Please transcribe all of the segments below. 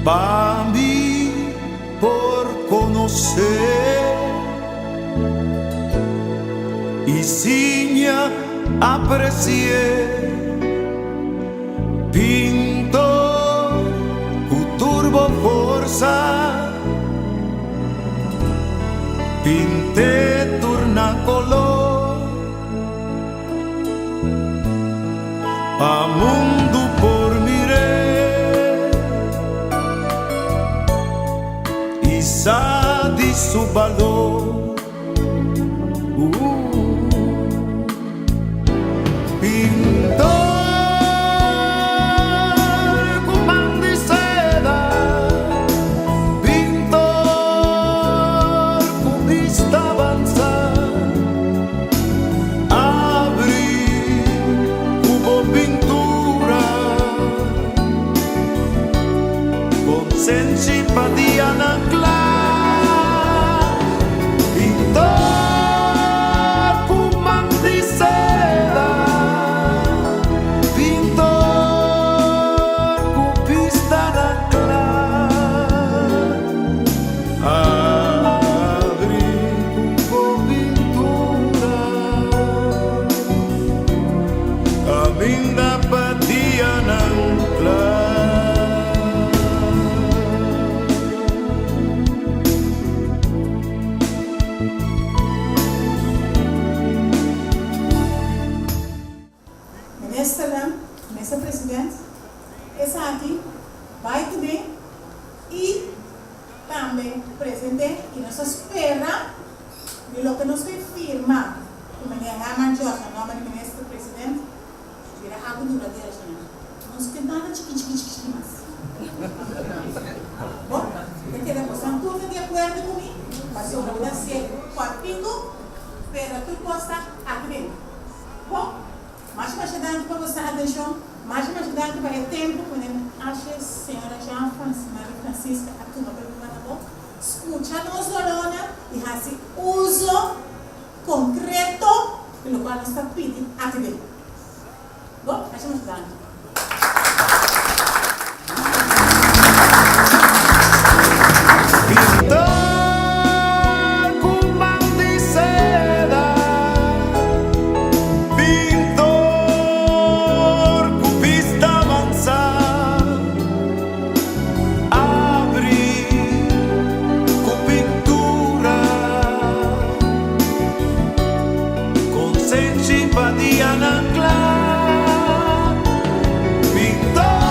para mí por conocer y siña aprecié pintor cu turbo forza pinte turna color pa mundo por miré y sa di su valor simpatia ng pintor kumang di seda, pintor kupista ng abri ko pintura, kaming dapat diyan ng Mesa Presidente, essa aqui vai também e também presidente que nós espera de lo que nos firma de maneira maravilhosa no nome do Ministro Presidente vira algo duradouro não se tem nada chiqui mais bom, eu quero mostrar tudo de acordo comigo mas eu vou dar quartinho para tu possa aqui dentro bom, mais ajudante para você atenção mais ajudante para o tempo quando acha a senhora Jean Francisca a turma pergunta bom escuta nos Lorona e faz uso concreto pelo qual nós estamos pedindo aqui dentro bom, mais ajudante simpatia ng pintor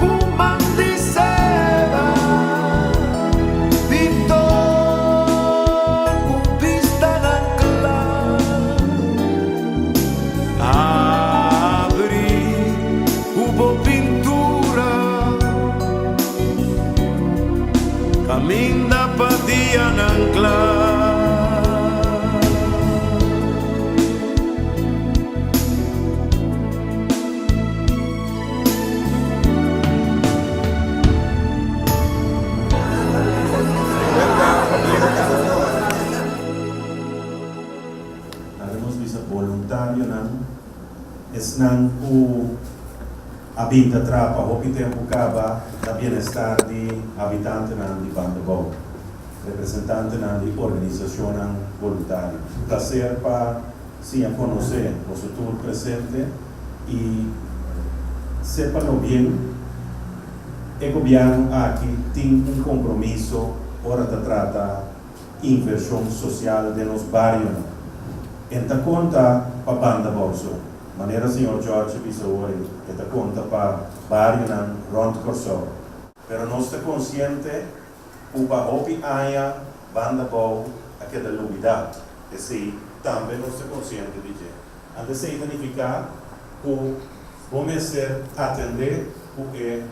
kumang di seda, pintor kupista ng abri kubo pintura, kaming dapat diyan ng voluntário não esnan o habita trapa o tempo cava da bem-estar de habitante não de Bandebou representante não de organização não voluntário prazer para sim a conhecer o futuro presente e sepa bem o governo aqui tem compromisso hora de tratar inversão social de nos bairros enta conta para Bandebou, maneira senhor Jorge Pissouri, enta conta para barrio nan Rond Corso. Pero nós estamos consciente que para hopi aya Bandebou aquela lugar, e sim também nós estamos consciente de que antes de significar que vamos ser atender o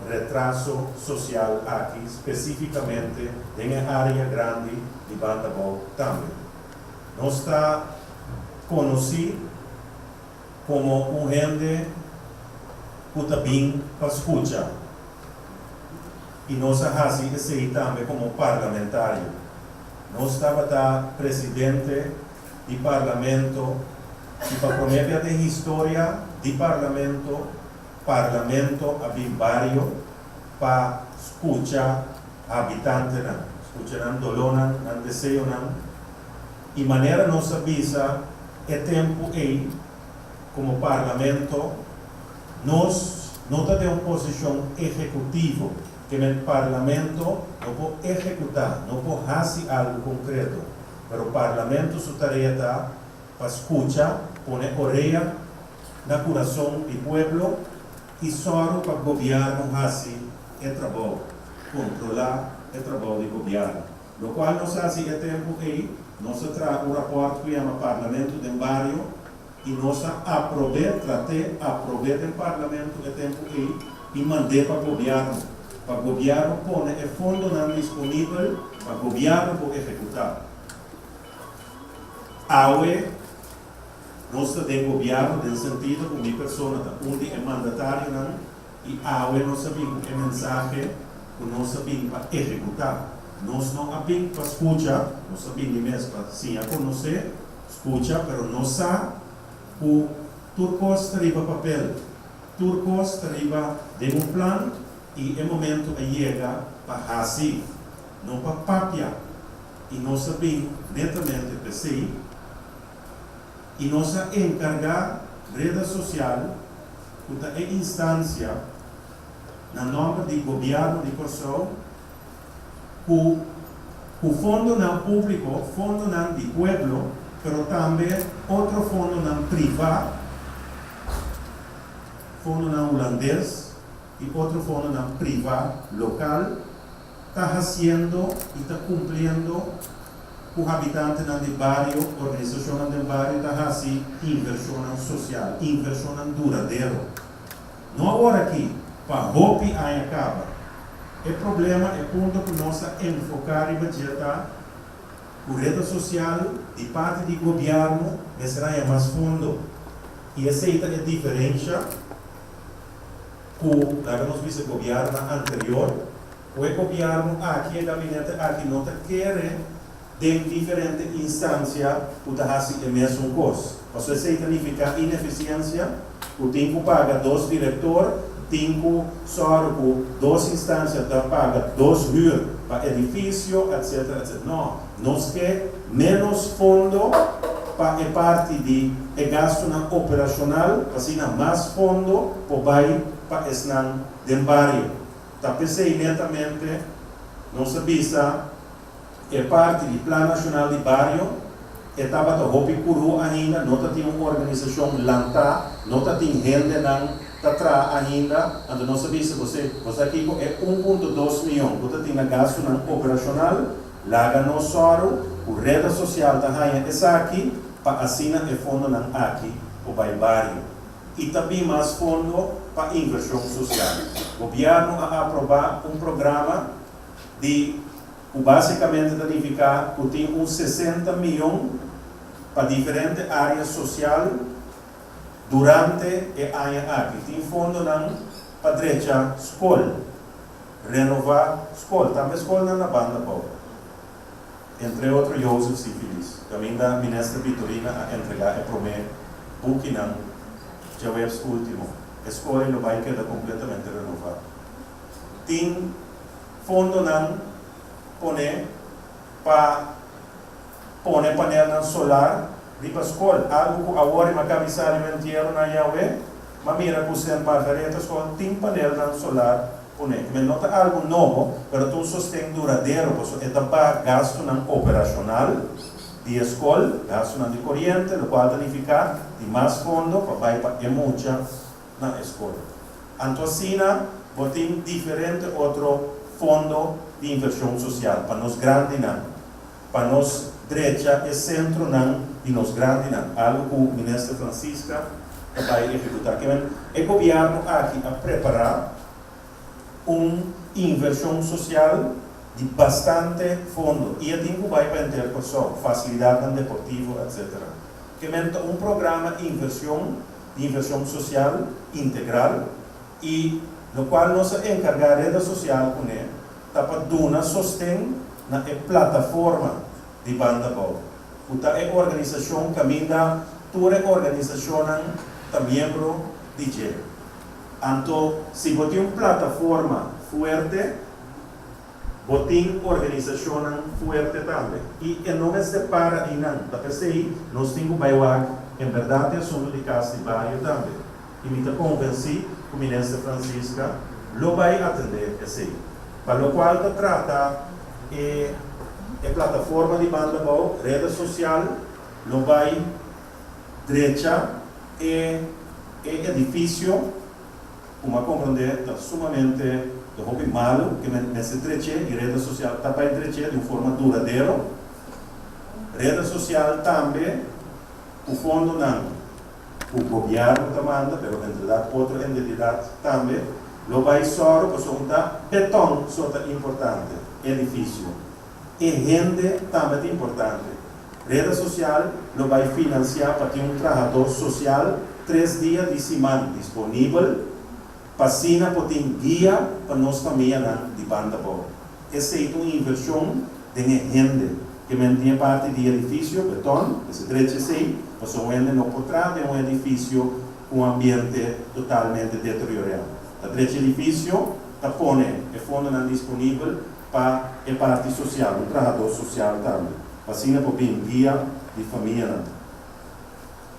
retraso social aqui especificamente na área grande de Bandebou também. Nós está conheci como gente que também para escutar. E nós fazemos isso também como parlamentário. Nós estava presidente do parlamento e para promover a história do parlamento a barrio para escuchar habitantes, escuchar dolor, deseo, y manera nos avisa el tiempo ahí, como parlamento, nos no está de una posición ejecutiva, que en el parlamento no puede ejecutar, no puede hacer algo concreto, pero el parlamento su tarea está para escuchar, poner oreja en el corazón del pueblo y solo para el gobierno hacer el trabajo, controlar el trabajo del gobierno. Lo cual nos hace el tiempo ahí, nos trae un reporte que llama Parlamento del Barrio y nos trate del Parlamento el tiempo ahí y mandé para el gobierno. Para el gobierno pone el fondo no disponible para el gobierno poder ejecutar. Ahora, nós temos gobierno no sentido que mi persona onde é mandatário e ahora nós sabemos o mensaje que nós sabemos para executar. Nós não sabemos para escutar, nós sabemos mesmo para sim a conhecer, escuta, mas não sabe o turcos arriba papel, turcos arriba de um plano e é momento que chega para fazer, não para papia. E nós sabemos netamente que sim. E nós encargar rede social, que é instância, no nome do governo de Kosovo, que o fundo não público, fundo não de pueblo, mas também outro fundo não privado, fundo não holandês e outro fundo não privado local, está fazendo e está cumprindo os habitantes do bairro, organização do bairro, está fazendo inversão social, inversão duradoura. Não agora aqui, para roupa e acaba. O problema é o ponto que nós enfocar e budgetar a rede social de parte do governo, será mais fundo. E essa é a diferença com o vice-governo anterior. O governo aqui, o gabinete aqui, não quer de diferente instância o fazer a mesma coisa. Isso significa ineficiência, o tempo paga 2 diretores, tempo só com 2 instâncias paga 2 huur para edifício, etc, etc. Não, nós queremos menos fundo para a parte de gasto operacional, assim mais fundo para o esnan do bairro. Está pensando netamente, nós avisa a parte do Plano Nacional de Bairro, estava a roupa curu ainda, não tinha uma organização lanta, não tinha gente não está ainda, então nós sabemos você aqui é 1,2 milhões, você tem gasto operacional, lá no soro, a rede social está aqui, para assinar o fundo aqui, para o bairro. E também mais fundo para inversão social. O governo a aprovar programa de basicamente significa que tem uns 60 milhões para diferentes áreas sociais durante o ano aqui. Tem fundo para direita escola, renovar escola, também escola na banda pobre. Entre outros, Joseph Sifilis, também da ministra Vitorina a entregar o primeiro book já é o último. A escola não vai quedar completamente renovada. Tem fundo poner painel solar di pa escola, algo que agora uma camisário inteiro na Yahweh, mas mira que você para a escola tem painel solar poner. Mas não é algo novo, mas tu sustém duradouro, porque é também gasto operacional de escola, gasto de corrente, o qual significa de mais fundo para muita na escola. Então assim, tem diferente outro fundo de inversão social para nós grandes, para nós direita e centro e nós grandes, algo que o ministro Francisca vai executar. O governo aqui a preparar uma inversão social de bastante fundo e a tempo vai para interpersonal, facilidade deportiva, etc. Que é programa de inversão social integral e no qual nós encargar a rede social com ele, para dar sustento na plataforma de banda boa. A organização caminha, toda a organização é membro de GEL. Então, se você tem uma plataforma fuerte, botín organización fuerte también. Y no me separa y nada, la PCI nos tengo baiwag, en verdad el asunto de Castibayo también. Y me convencí con Ministra Francisca, lo va a atender PCI. Para lo cual se trata plataforma de banda boa, rede social, lo va derecha, edifício, como compreender, está sumamente malo, que nesse trecho e rede social está para trecho de uma forma duradoura. Rede social também, o fundo não, o governo está manda, pero entre realidade outra entidade também, lo vai só, porque beton é importante, edifício, e gente também é importante. Rede social lo vai financiar para ter trabalhador social 3 dias de semana disponível, passina para ter guia para nós família de banda boa. Essa é uma inversão de gente que mantém parte do edifício, beton, esse trecho assim, mas o gente não pode ter um edifício com ambiente totalmente deteriorado. O trecho edifício está pondo e fundo não disponível para a parte social, o trabalhador social também. Passina para ter guia de família.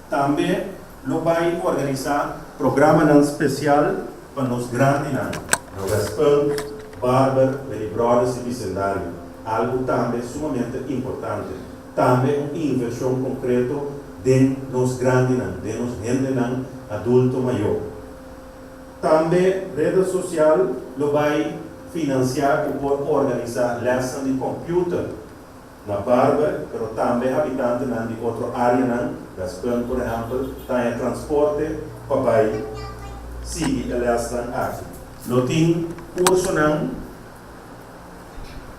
Também lo vai organizar programa especial para os grandes, no Westpunk, Barber, Lady Brothers e Bicendário. Algo também sumamente importante. Também uma inversão concreta de nos grandes, de nos gente adulto maior. Também rede social lo vai financiar por organizar lessons de computer na Barber, mas também habitantes de outra área, Westpunk, por exemplo, tem transporte para seguir a lesson aqui. Lo tem curso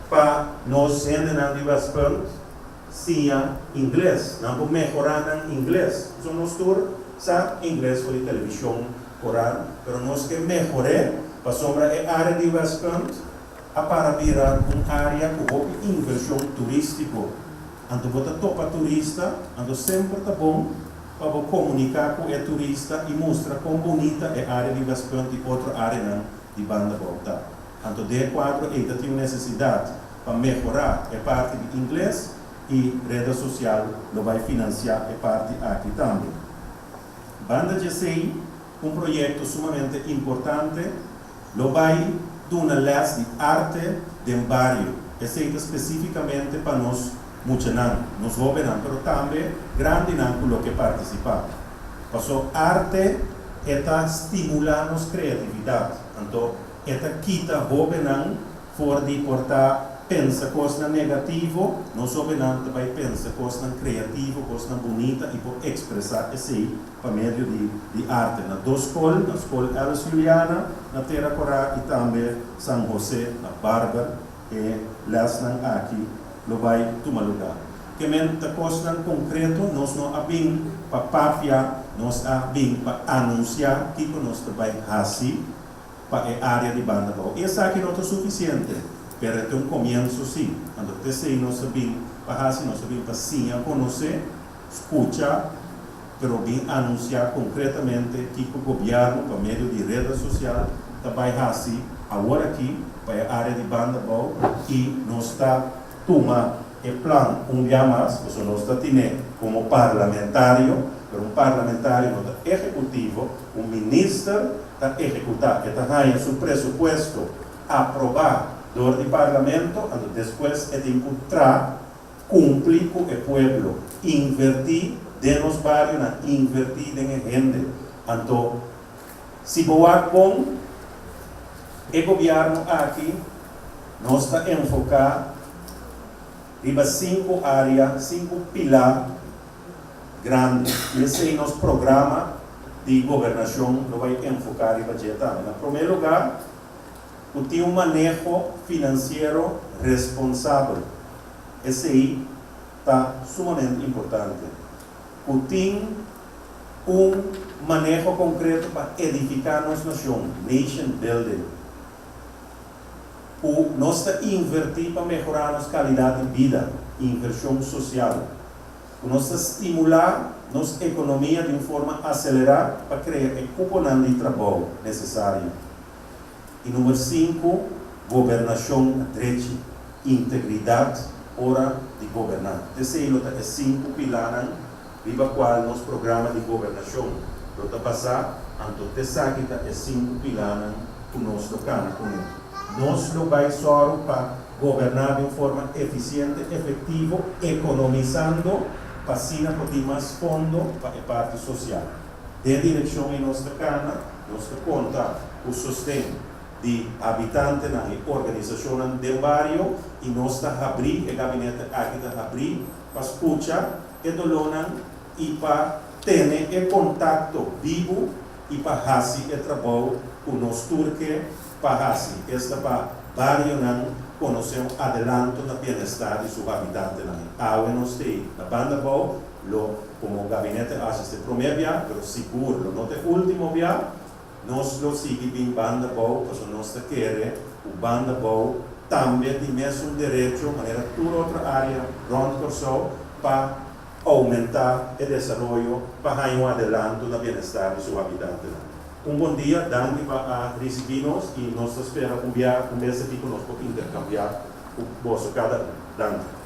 para nós gente de Westpunk sim inglês, não para melhorar inglês. So nós sabe inglês por televisão, coral, mas nós que melhorar para sombra a área de Westpunk para virar uma área com inversão turística. Então, você topa turista, então sempre está bom para comunicar com o turista e mostrar quão bonita é a área de Westpunk e outra área de banda volta. Então, de quadro, ainda tem necessidade para melhorar a parte de inglês e rede social lo vai financiar a parte aqui também. Banda GCI, um projeto sumamente importante, lo vai dar uma classe de arte de um barrio, feita especificamente para nós, muitos nós jovens, mas também grandes que participam. Porque arte está estimulando a criatividade. Então, está quita jovens fora de portar pensa coisa negativa, nós jovens também pensa coisa criativa, coisa bonita e por expressar assim por meio de arte. Na duas escolas, na escola Elis Juliana, na Terra Corá e também São José, na Barber e Lesnan aqui, lo vai tomar lugar. Que mente coisa concreto, nós não abrimos para papiar, nós abrimos para anunciar que nós também assim para a área de banda boa. Essa aqui não é suficiente. Pero é um começo sim. Quando você não sabe para assim, não sabe para sim conhecer, escuta, pero bem anunciar concretamente que o governo, por meio de rede social, também assim, agora aqui, para a área de banda boa, e nós está tomando o plano dia mais, porque nós está tendo como parlamentário, pero parlamentário não está executivo, ministro está executar, está ganhando seu presupuesto aprovar do parlamento, e depois é de encontrar, cumprir com o povo, invertir de nos barrios, invertir em gente. Então, se boa com o governo aqui, nós está enfocado em 5 áreas, 5 pilares grandes. Esse é o nosso programa de governação, não vai enfocar em budget. Em primeiro lugar, tem um manejo financeiro responsável. Esse aí está sumamente importante. Tem um manejo concreto para edificar nossa nação, nation building. Nós está invertir para melhorar nossa qualidade de vida, inversão social. Nós está estimular nossa economia de uma forma acelerada para criar o componente de trabalho necessário. E número 5, governação direita, integridade, hora de governar. Terceiro, é 5 pilares, viva qual nosso programa de governação. Para passar, anto te sabe que é 5 pilares que nós tocamos com ele. Nós não vai só para governar de forma eficiente, efetiva, economizando, para assim ter mais fundo para a parte social. De direção em nossa cana, nós conta o sustento de habitantes na organização do bairro e nós abrir o gabinete aqui abrir para escutar e dolonan e para ter o contato vivo e para fazer o trabalho com nós turque para fazer esta para bairro não conhecer adelanto na bem-estar de seus habitantes na nós tem na banda boa como gabinete assiste primeiro via pero seguro não tem último via nós lo seguimos banda boa porque nós queremos o banda boa também tem mesmo direito de maneira toda outra área pronto para aumentar o desenvolvimento para ir adelanto na bem-estar de seus habitantes. Bom dia, danke para receber-nos e nós esperamos um mês aqui conosco intercambiar o vosso cada danke.